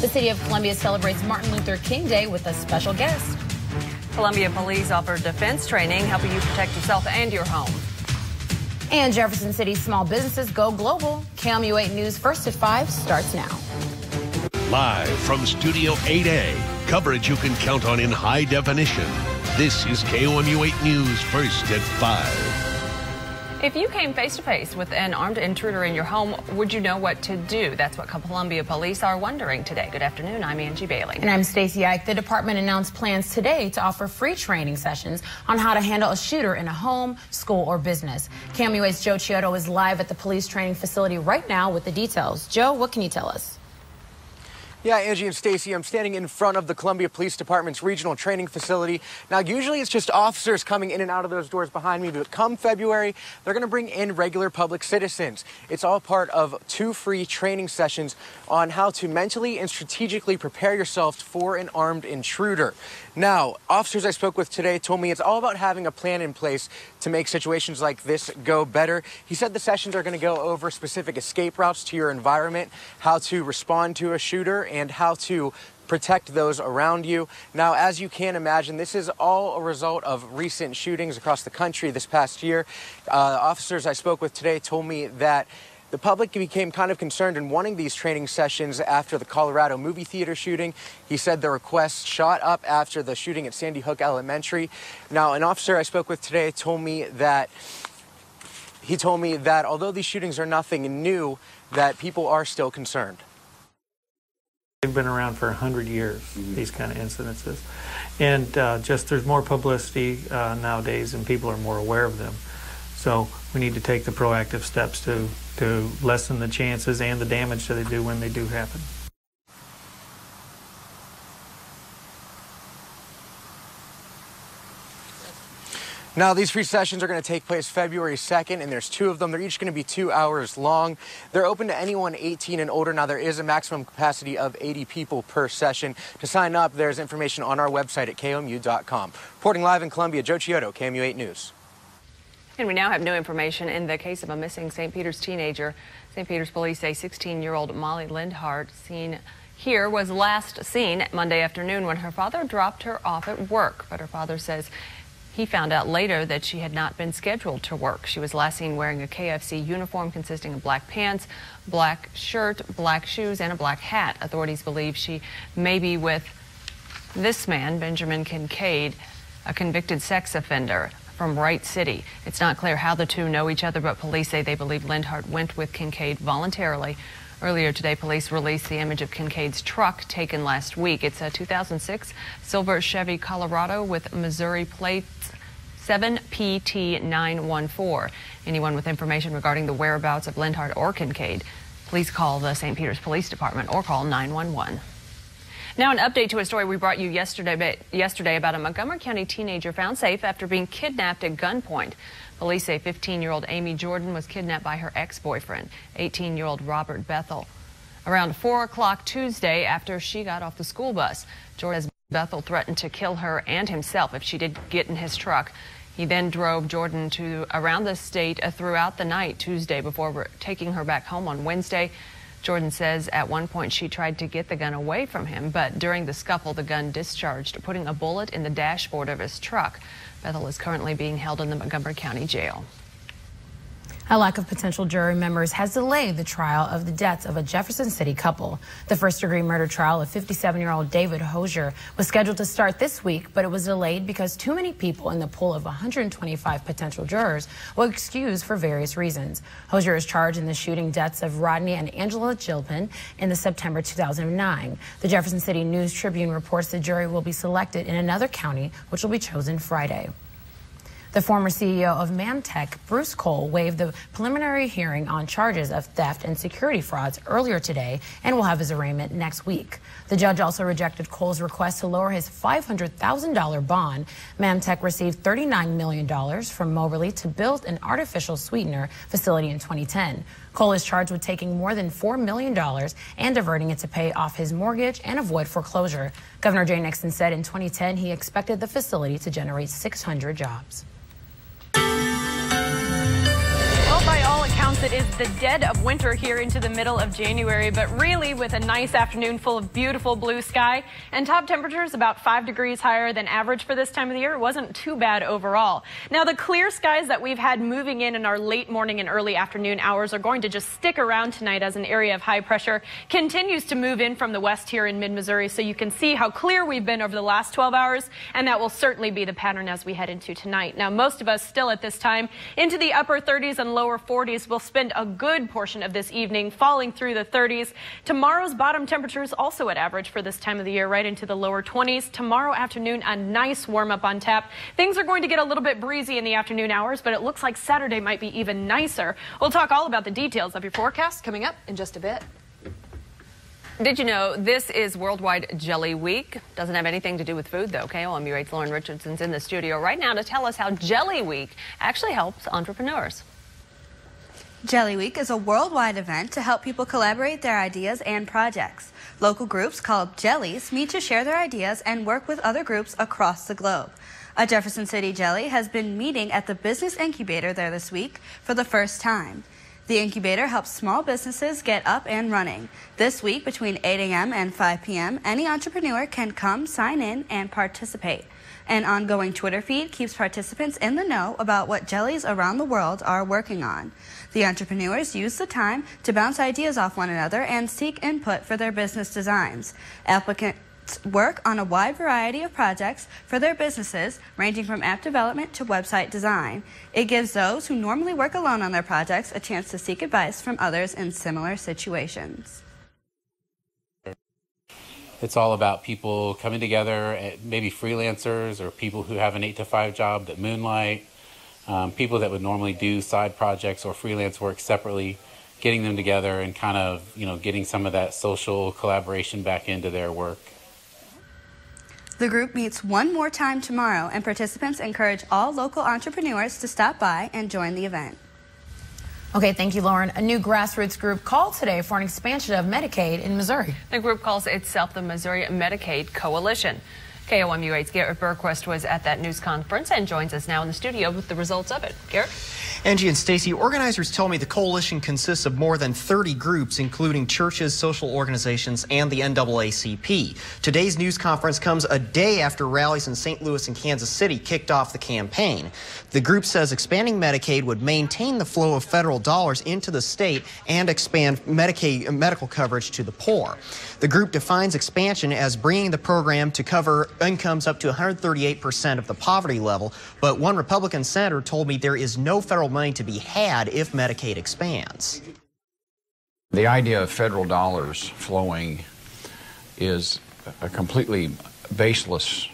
The city of Columbia celebrates Martin Luther King Day with a special guest. Columbia police offer defense training, helping you protect yourself and your home. And Jefferson City small businesses go global. KOMU8 News First at 5 starts now. Live from Studio 8A, coverage you can count on in high definition. This is KOMU8 News First at 5. If you came face-to-face with an armed intruder in your home, would you know what to do? That's what Columbia police are wondering today. Good afternoon. I'm Angie Bailey. And I'm Stacey Ike. The department announced plans today to offer free training sessions on how to handle a shooter in a home, school, or business. KOMU8's Joe Chiodo is live at the police training facility right now with the details. Joe, what can you tell us? Yeah, Angie and Stacey, I'm standing in front of the Columbia Police Department's regional training facility. Now, usually it's just officers coming in and out of those doors behind me, but come February, they're going to bring in regular public citizens. It's all part of 2 free training sessions on how to mentally and strategically prepare yourself for an armed intruder. Now, officers I spoke with today told me it's all about having a plan in place to make situations like this go better. He said the sessions are going to go over specific escape routes to your environment, how to respond to a shooter, and how to protect those around you. Now, as you can imagine, this is all a result of recent shootings across the country this past year. Officers I spoke with today told me that the public became kind of concerned in wanting these training sessions after the Colorado movie theater shooting. He said the request shot up after the shooting at Sandy Hook Elementary. Now, an officer I spoke with today told me that although these shootings are nothing new, that people are still concerned. They've been around for 100 years, these kind of incidences. And just there's more publicity nowadays and people are more aware of them. So we need to take the proactive steps to lessen the chances and the damage that they do when they do happen. Now, these free sessions are going to take place February 2nd, and there's 2 of them. They're each going to be 2 hours long. They're open to anyone 18 and older. Now, there is a maximum capacity of 80 people per session. To sign up, there's information on our website at KOMU.com. Reporting live in Columbia, Joe Chiodo, KOMU8 News. And we now have new information in the case of a missing St. Peter's teenager. St. Peter's police say 16-year-old Molly Lindhart, seen here, was last seen Monday afternoon when her father dropped her off at work. But her father says he found out later that she had not been scheduled to work. She was last seen wearing a KFC uniform consisting of black pants, black shirt, black shoes, and a black hat. Authorities believe she may be with this man, Benjamin Kincaid, a convicted sex offender from Wright City. It's not clear how the two know each other, but police say they believe Lindhart went with Kincaid voluntarily. Earlier today, police released the image of Kincaid's truck taken last week. It's a 2006 silver Chevy Colorado with Missouri plates 7PT914. Anyone with information regarding the whereabouts of Lindhart or Kincaid, please call the St. Peter's Police Department or call 911. Now, an update to a story we brought you yesterday about a Montgomery County teenager found safe after being kidnapped at gunpoint. Police say 15-year-old Amy Jordan was kidnapped by her ex-boyfriend, 18-year-old Robert Bethel, around 4 o'clock Tuesday after she got off the school bus. Jordan says Bethel threatened to kill her and himself if she did get in his truck. He then drove Jordan to around the state throughout the night Tuesday before taking her back home on Wednesday. Jordan says at one point she tried to get the gun away from him, but during the scuffle, the gun discharged, putting a bullet in the dashboard of his truck. Bethel is currently being held in the Montgomery County Jail. A lack of potential jury members has delayed the trial of the deaths of a Jefferson City couple. The first-degree murder trial of 57-year-old David Hosier was scheduled to start this week, but it was delayed because too many people in the pool of 125 potential jurors were excused for various reasons. Hosier is charged in the shooting deaths of Rodney and Angela Gilpin in the September 2009. The Jefferson City News Tribune reports the jury will be selected in another county, which will be chosen Friday. The former CEO of Mamtech, Bruce Cole, waived the preliminary hearing on charges of theft and security frauds earlier today and will have his arraignment next week. The judge also rejected Cole's request to lower his $500,000 bond. Mamtech received $39 million from Moberly to build an artificial sweetener facility in 2010. Cole is charged with taking more than $4 million and diverting it to pay off his mortgage and avoid foreclosure. Governor Jay Nixon said in 2010 he expected the facility to generate 600 jobs. Well, by all accounts, announce it is the dead of winter here into the middle of January, but really with a nice afternoon full of beautiful blue sky and top temperatures about 5 degrees higher than average for this time of the year. It wasn't too bad overall. Now, the clear skies that we've had moving in our late morning and early afternoon hours are going to just stick around tonight as an area of high pressure continues to move in from the west here in mid-Missouri. So you can see how clear we've been over the last 12 hours, and that will certainly be the pattern as we head into tonight. Now, most of us still at this time into the upper 30s and lower 40s. We'll spend a good portion of this evening falling through the 30s. Tomorrow's bottom temperatures also at average for this time of the year, right into the lower 20s. Tomorrow afternoon, a nice warm up on tap. Things are going to get a little bit breezy in the afternoon hours, but it looks like Saturday might be even nicer. We'll talk all about the details of your forecast coming up in just a bit. Did you know this is Worldwide Jelly Week? Doesn't have anything to do with food, though. KOMU 8's Lauren Richardson's in the studio right now to tell us how Jelly Week actually helps entrepreneurs. Jelly Week is a worldwide event to help people collaborate their ideas and projects. Local groups called Jellies meet to share their ideas and work with other groups across the globe. A Jefferson City Jelly has been meeting at the Business Incubator there this week for the first time. The incubator helps small businesses get up and running. This week, between 8 a.m. and 5 p.m., any entrepreneur can come, sign in, and participate. An ongoing Twitter feed keeps participants in the know about what jellies around the world are working on. The entrepreneurs use the time to bounce ideas off one another and seek input for their business designs. Applicants work on a wide variety of projects for their businesses, ranging from app development to website design. It gives those who normally work alone on their projects a chance to seek advice from others in similar situations. It's all about people coming together, maybe freelancers or people who have an 8-to-5 job that moonlight, people that would normally do side projects or freelance work separately, getting them together and kind of, getting some of that social collaboration back into their work. The group meets one more time tomorrow, and participants encourage all local entrepreneurs to stop by and join the event. Okay, thank you, Lauren. A new grassroots group called today for an expansion of Medicaid in Missouri. The group calls itself the Missouri Medicaid Coalition. KOMU 8's Garrett Bergquist was at that news conference and joins us now in the studio with the results of it. Garrett? Angie and Stacy, organizers tell me the coalition consists of more than 30 groups, including churches, social organizations, and the NAACP. Today's news conference comes a day after rallies in St. Louis and Kansas City kicked off the campaign. The group says expanding Medicaid would maintain the flow of federal dollars into the state and expand Medicaid medical coverage to the poor. The group defines expansion as bringing the program to cover incomes up to 138% of the poverty level, but one Republican senator told me there is no federal money to be had if Medicaid expands. The idea of federal dollars flowing is a completely baseless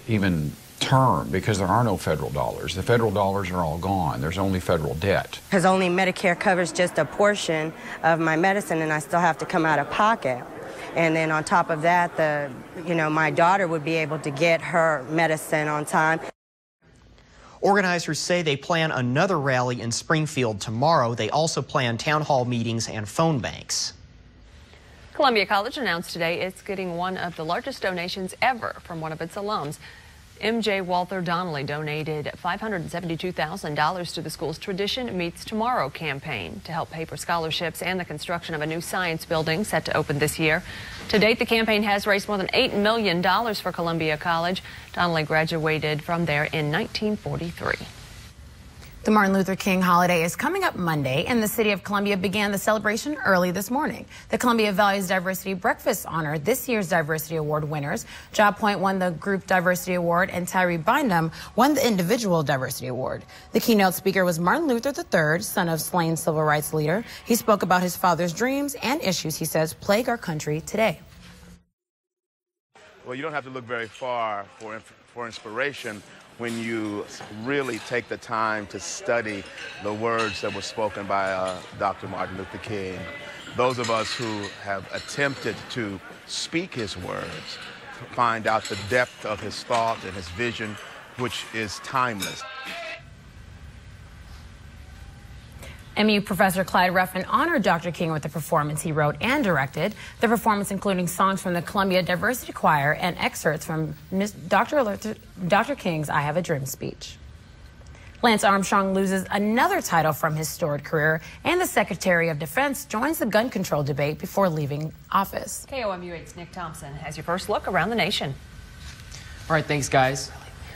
even term, because there are no federal dollars. The federal dollars are all gone. There's only federal debt. Because only Medicare covers just a portion of my medicine, and I still have to come out of pocket. And then on top of that, my daughter would be able to get her medicine on time. Organizers say they plan another rally in Springfield tomorrow. They also plan town hall meetings and phone banks. Columbia College announced today it's getting one of the largest donations ever from one of its alums. MJ Walther Donnelly donated $572,000 to the school's Tradition Meets Tomorrow campaign to help pay for scholarships and the construction of a new science building set to open this year. To date, the campaign has raised more than $8 million for Columbia College. Donnelly graduated from there in 1943. The Martin Luther King holiday is coming up Monday, and the city of Columbia began the celebration early this morning. The Columbia Valley's Diversity Breakfast honored this year's Diversity Award winners. Job Point won the Group Diversity Award, and Tyree Bynum won the Individual Diversity Award. The keynote speaker was Martin Luther III, son of slain civil rights leader. He spoke about his father's dreams and issues he says plague our country today. Well, you don't have to look very far for inspiration when you really take the time to study the words that were spoken by Dr. Martin Luther King. Those of us who have attempted to speak his words find out the depth of his thought and his vision, which is timeless. MU professor Clyde Ruffin honored Dr. King with the performance he wrote and directed. The performance including songs from the Columbia Diversity Choir and excerpts from Dr. King's I Have a Dream speech. Lance Armstrong loses another title from his storied career, and the Secretary of Defense joins the gun control debate before leaving office. KOMU8's Nick Thompson has your first look around the nation. All right, thanks, guys.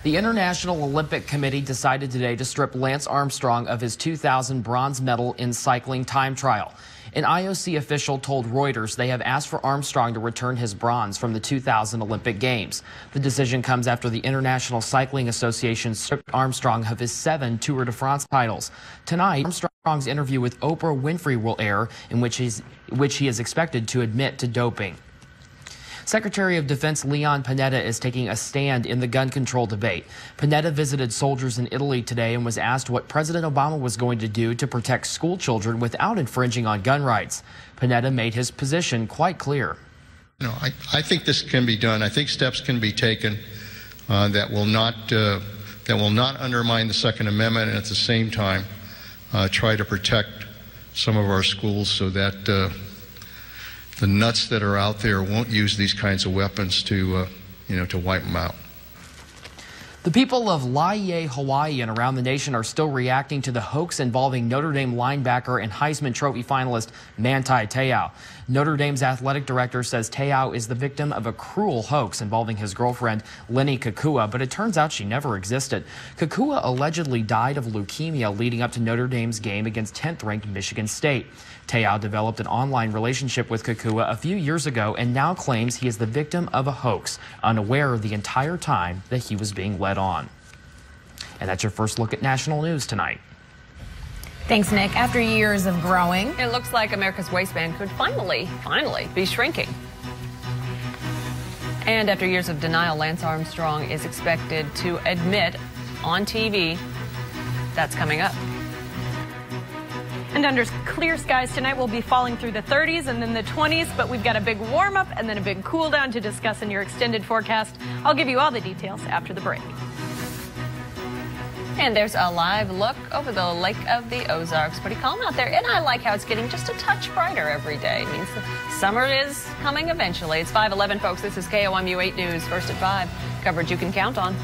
The International Olympic Committee decided today to strip Lance Armstrong of his 2000 bronze medal in cycling time trial. An IOC official told Reuters they have asked for Armstrong to return his bronze from the 2000 Olympic Games. The decision comes after the International Cycling Association stripped Armstrong of his 7 Tour de France titles. Tonight, Armstrong's interview with Oprah Winfrey will air, in which he is expected to admit to doping. Secretary of Defense Leon Panetta is taking a stand in the gun control debate. Panetta visited soldiers in Italy today and was asked what President Obama was going to do to protect school children without infringing on gun rights. Panetta made his position quite clear. I think this can be done. I think steps can be taken that will not undermine the Second Amendment, and at the same time try to protect some of our schools so that the nuts that are out there won't use these kinds of weapons to wipe them out. The people of Laie, Hawaii and around the nation are still reacting to the hoax involving Notre Dame linebacker and Heisman Trophy finalist Manti Te'o. Notre Dame's athletic director says Te'o is the victim of a cruel hoax involving his girlfriend Lenny Kakua, but it turns out she never existed. Kakua allegedly died of leukemia leading up to Notre Dame's game against 10th-ranked Michigan State. Te'o developed an online relationship with Kakua a few years ago and now claims he is the victim of a hoax, unaware the entire time that he was being led on. And that's your first look at national news tonight. Thanks, Nick. After years of growing, it looks like America's waistband could finally be shrinking. And after years of denial, Lance Armstrong is expected to admit on TV that's coming up. And under clear skies tonight, we'll be falling through the 30s and then the 20s, but we've got a big warm-up and then a big cool-down to discuss in your extended forecast. I'll give you all the details after the break. And there's a live look over the Lake of the Ozarks. Pretty calm out there, and I like how it's getting just a touch brighter every day. It means the summer is coming eventually. It's 5:11, folks. This is KOMU 8 News, first at 5. Coverage you can count on.